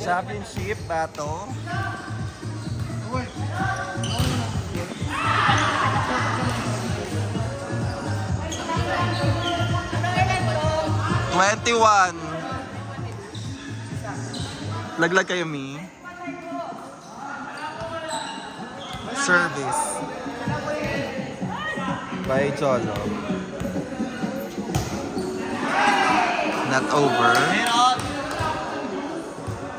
Championship battle. $21. Laglag kayo, Mi. Service. By Cholo. Not over.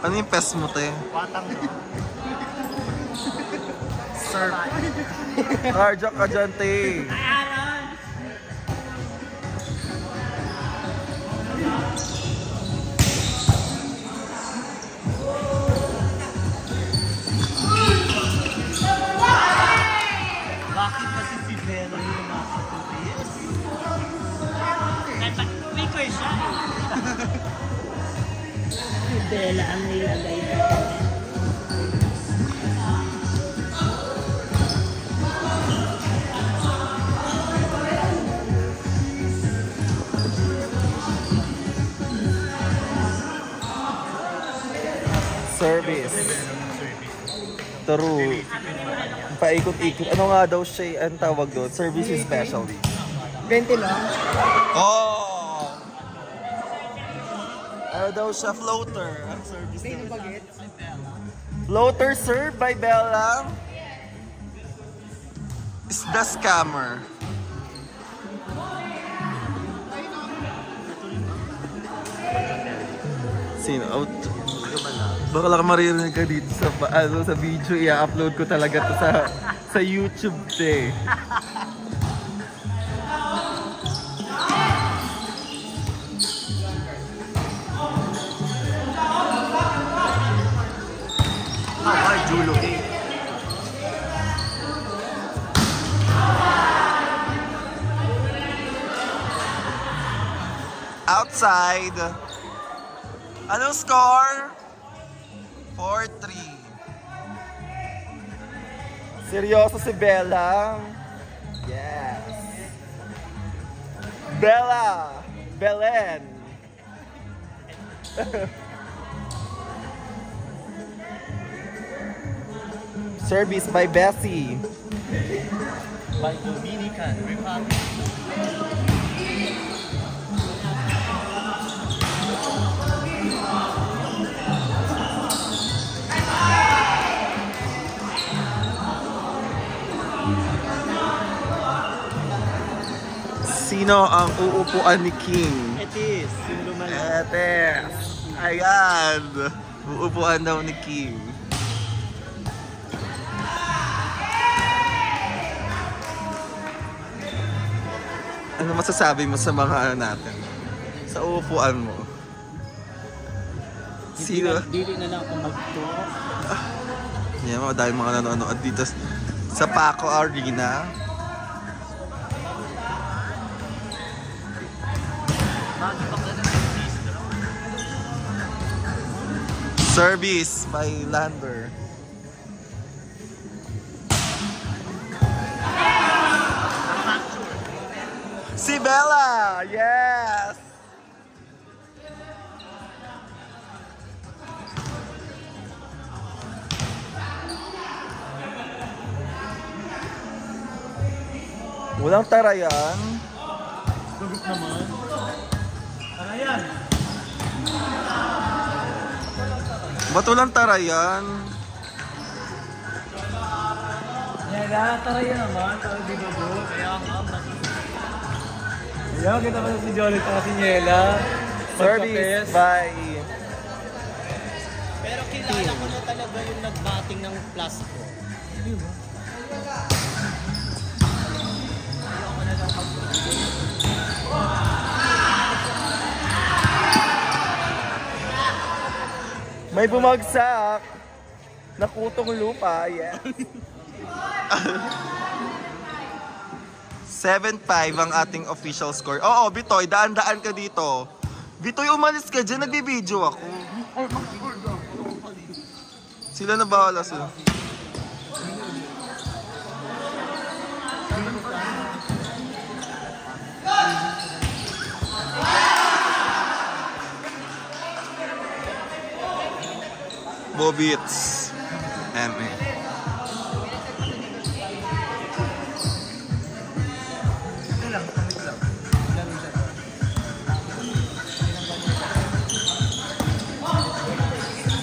Ano yung pes mo, te? Patang no. Serve. Carjack ka dyan, te. Bakit kasi si Bella yung nasa tulis? Clicker siya. Si Bella ang nilagay natin. Service. True. Paikot-ikot. Ano nga daw siya, ang tawag doon? Service specialty. 20 lang. Oh! Ano daw siya? Floater. Ang service daw. Floater served by Bella. Is the scammer. Sino? Out. Baka lang maririnig ka dito sa sa video, i-upload ko talaga to sa YouTube eh. Ay, Julo eh. Outside. Anong score? 4-3. Seryoso si Bella. Yes. Bella. Belen. Service by Bessie. By Dominican Republic. Sino ang uupuan ni King? It is. Yung lumalang. Ete. Ayan. Uupuan daw ni King. Ano masasabi mo sa mga ano natin? Sa uupuan mo? Sino? Dili na lang kung mag-talk. Yan mga dahil mga nanonood dito sa Paco Arena. Service by Lander. Si Bella! Yes! Walang tarayan. Gugup naman. Ano yan? Ba't walang tarayan? Nela, tarayan naman. Tara di ba bro? Kaya nga. Ayan, kita pa si Jolly at si Nela. Service by... Pero kilala ko na talaga yung nagbating ng plastic. Di ba? May bumagsak. Nakutong lupa. Yes. 7-5 ang ating official score. Oo, Bitoy, daan-daan ka dito. Bitoy, umalis ka dyan. Nagbibideo ako. Sila na bahala sila. Bobits. Eme.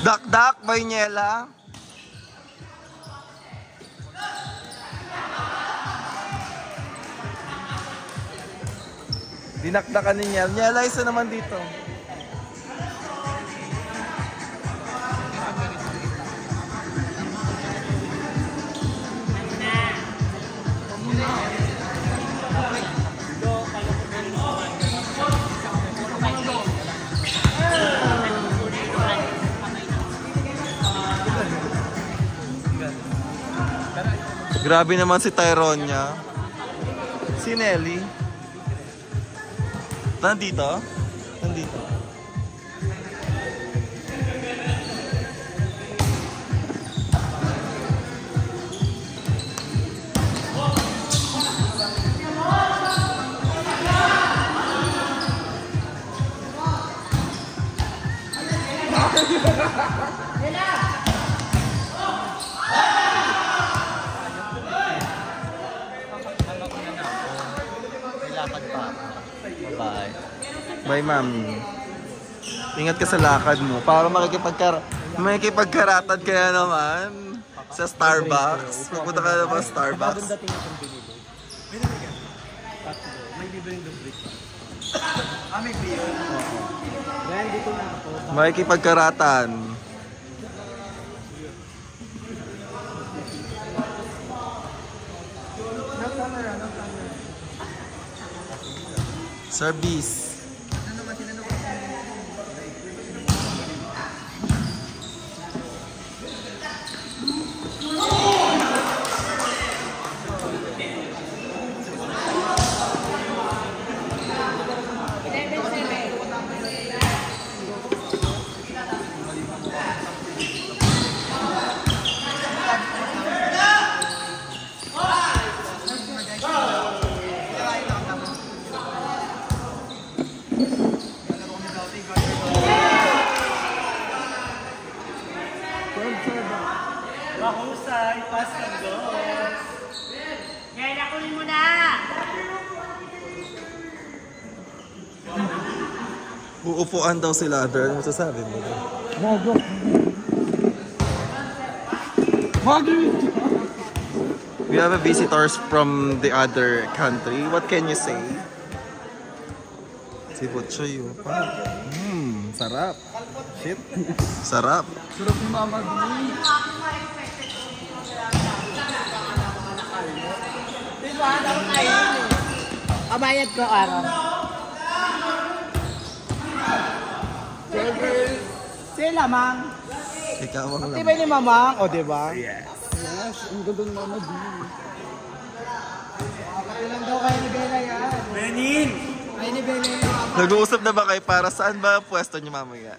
Dak-dak, Baynela. Dinakdakan ni Niel. Niela, isa naman dito. Grabe naman si Tyrone niya. Si Nelly. Nandito? Nandito. Bye. Bye, mami. Ingat ka sa lakad mo. Para makikipagkaratad kaya naman sa Starbucks. Pupunta ka naman sa Starbucks. May libreng dubrik. May beer. Dahil dito na ako. Makikipagkaratan. Service. Mahusay, pass and go. Ngayon, nakunin mo na! Uupuan daw sila. Ano masasabi mo? We have a visitors from the other country. What can you say? Si Butchoy. Sarap. Shit. Sarap. Sarap ni Mama Dumi. Diba? Dapat kainin eh. Kabayad ko araw. Sila, Mang. Ikaw ang Di ba ni Mamang? O, diba? Yes. Yes, ang ganda ng Mama Dumi. Ilan daw kayo ni Bella yan? Benin! Kayo ni Bella yan. Nag-uusap na ba kayo para saan ba ang pwesto niyo mamaya?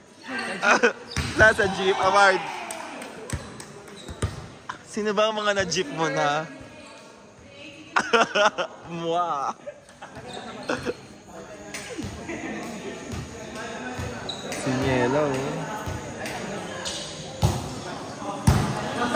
Nasa jeep, award. Sino ba ang mga na-jeep mo na? Mwah! Si Nielo. Good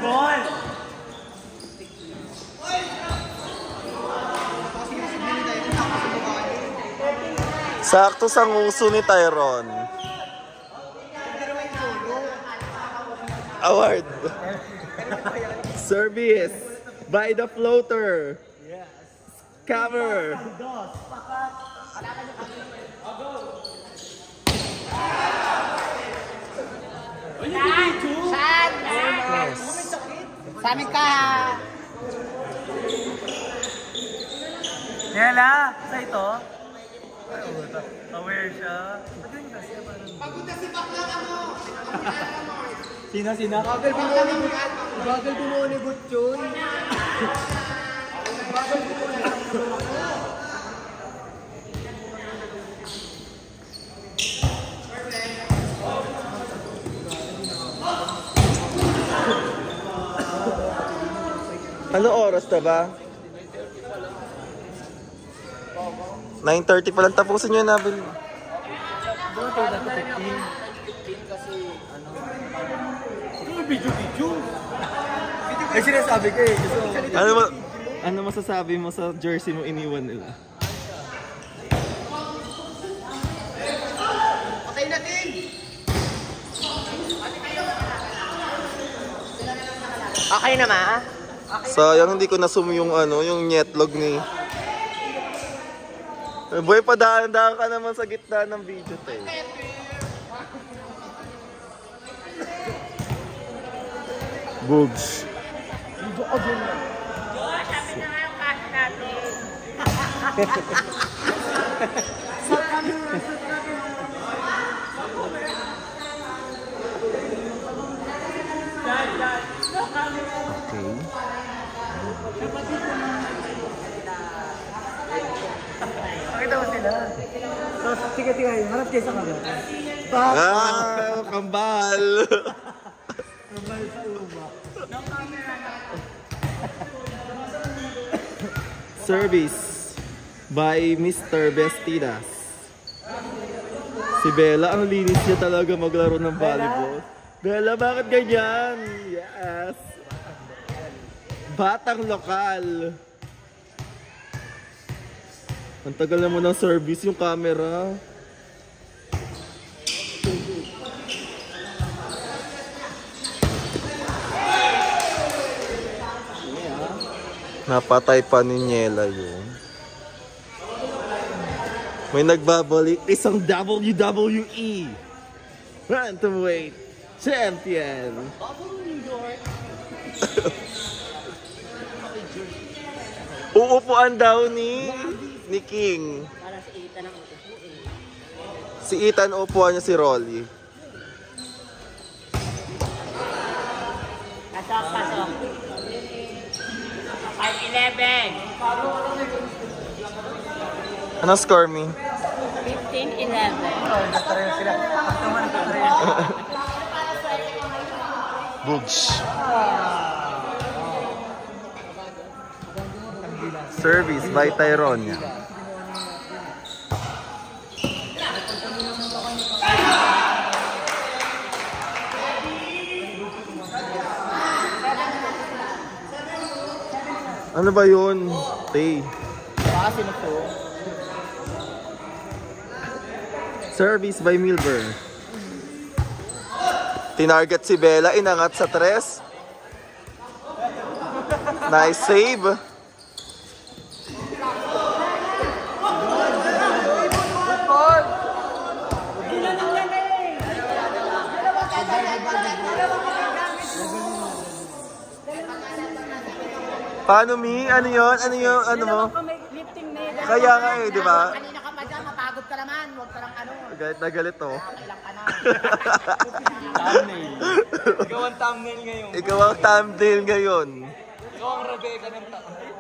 ball! Sakto sa nguso ni Tyrone. Award. Service. By the floater. Yes. Cover. Saan? Sa amin ka. Nela, sa ito? Aware siya. Sina? Bagal bumuo ni Butchoy. Bagal bumuo ni Ano oras na ba? 9:30 pa lang, tapusin nyo na, Bill. Ay, sinasabi ko eh. Ano masasabi mo sa jersey mo iniwan nila? Patay natin! Okay na ma? Sayang hindi ko nasum yung yung nyetlog ni... Boy, padaan-daan ka naman sa gitna ng video tayo. Bugs. Sabi na nga yung cash natin. Okay. Pakita mo sila. Tapos, tiga, harap kayo sa kamera. Kambal! Kambal sa uba. Service by Mr. Bestidas. Si Bella, ang linis niya talaga maglaro ng volleyball. Bella, bakit ganyan? Yes! Batang lokal. Ang tagal naman ng service yung camera. Napatay pa ni Niela yun. May nagbabalik isang WWE Bantamweight Champion. Uupuan daw ni King. Para si Ethan ang upo eh. Si Ethan upuan niya si Rolly. Pasok, pasok. 5-11. Ano score me? 15-11. Nagtaray sila. Pagtaman nagtaray. Bugs. Service by Tyronia. Ano ba yun? Tay. Baka sino to? Service by Milber. Tinarget si Bella, inangat sa tres. Nice save. Paano, Mi? Ano yun? Ano yung ano mo? Kaya nga eh, di ba? Kanina ka pa dyan, mapagod ka naman. Huwag ka lang ano. Galit na galit oh. Kailang ka na. Thumbnail. Ikaw ang thumbnail ngayon. Ikaw ang thumbnail ngayon. Ikaw ang Rebecca ng thumbnail.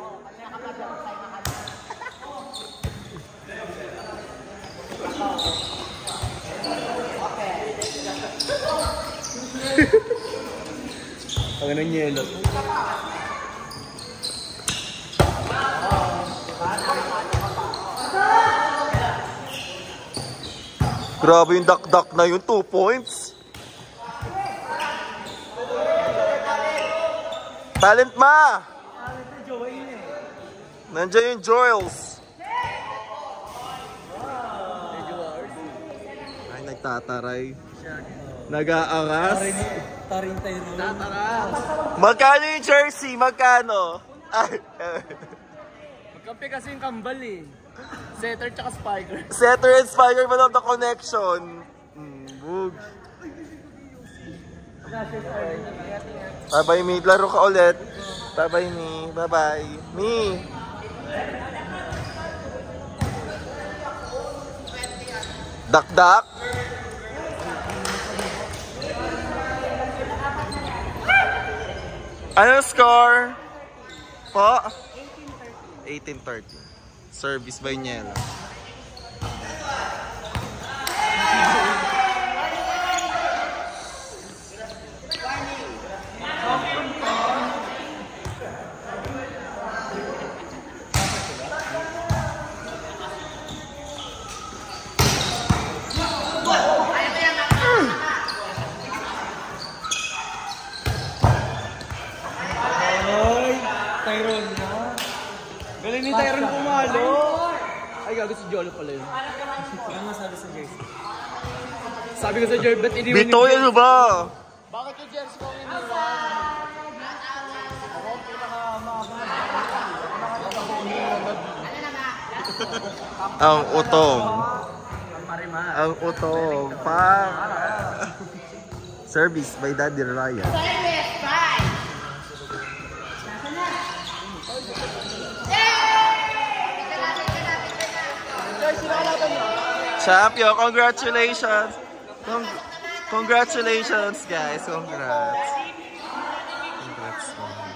Ang anong yelo. Grabe yung dak-dak na yun, 2 points. Talent ma! Nandiyan yung Joyles. Ay, nagtataray. Nag-aangas. Taring tayo. Magkano yung jersey? Magkano? Ay, Magkampi kasi yung kambal eh. Setter tsaka spiker. Setter and Spiker man of the connection. Bug. Bye-bye, Mi. Laro ka ulit. Bye-bye, Mi. Bye-bye. Mi. Dak-dak. Ano score? Po? 18-13. Service by Niela. Tyron na. Galing ni Tyron pumalo. Ay, gago si Jolo pala yun. Ano masabi sa jersey? Sabi ko sa jersey, ba't iniwan yung Bitoy, ano ba? Bakit yung jersey ko iniwan? Ang utong. Ang utong. Service by Daddy Ryan. Champion, congratulations! Congratulations, guys! Congrats! Congrats, man.